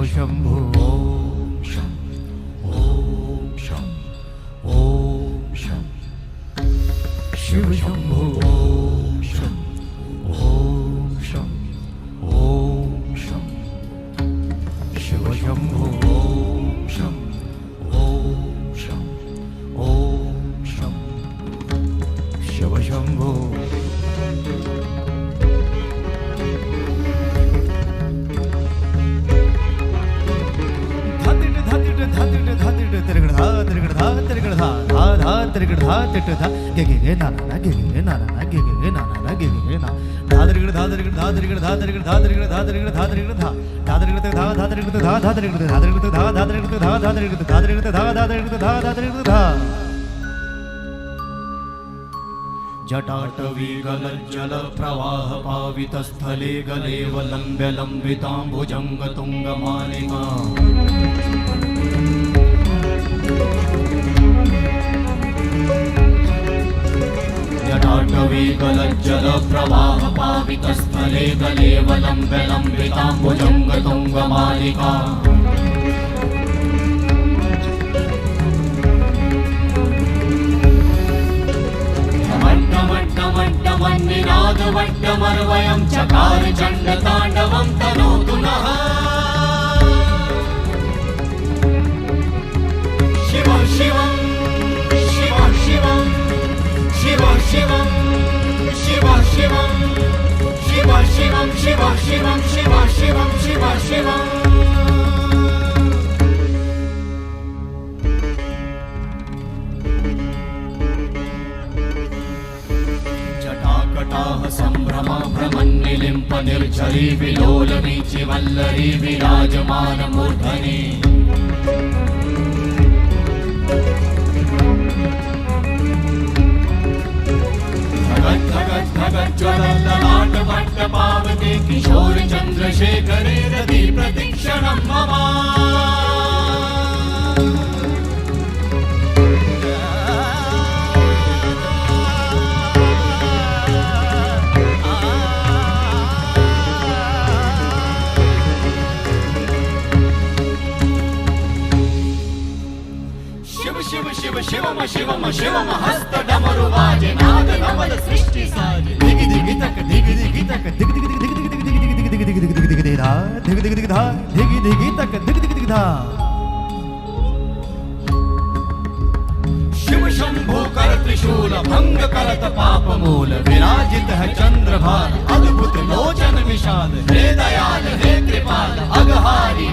शंभो ओम शं ओम शं ओम शं शिव शंभो ओम शं ओम शं ओम शं शिव शंभो ओम शं ओम शं ओम शं शिव शंभो जटाटवीगलज्जल प्रवाह पावितस्थले गलेवलम्ब्य लम्बिताम्बुजङ्गतुङ्गमालिका जटाटवीगलज्जल प्रवाह पावितस्थले गलेवलम्ब्य लम्बिताम्बुजङ्गतुङ्गमालिका वट्टमर्वयं चकार चण्डताण्डवं तनोतु नः शिव शिवं शिव शिवं शिव शिवं शिव शिवं शिव शिवं शिव शिवं शिव शिवं शिव शिवं संभ्रमा भ्रमन्निलिम्प निर्झरी विलोल वीचि वल्लरी विराजमान मूर्धनि धगत् धगत् धगत् ज्वलल लाट भट्ट पावते किशोर चन्द्रशेखरे रति प्रतीक्षणं मम शिव शिवम शिवम शिवम हस्त डमरु बाजे नाद नवल सृष्टि साजे दिग दिग तक दिग दिग तक दिग दिग दिग दिग दिग दिग दिग दिग दिग दिग दिग धा दिग दिग दिग धा दिग दिग तक दिग दिग दिग धा शिव शंभो कर त्रिशूल भंग करत पाप मूल विराजित है चंद्रभार अद्भुत लोचन विशाल हे दयाल हे कृपाल अघहारी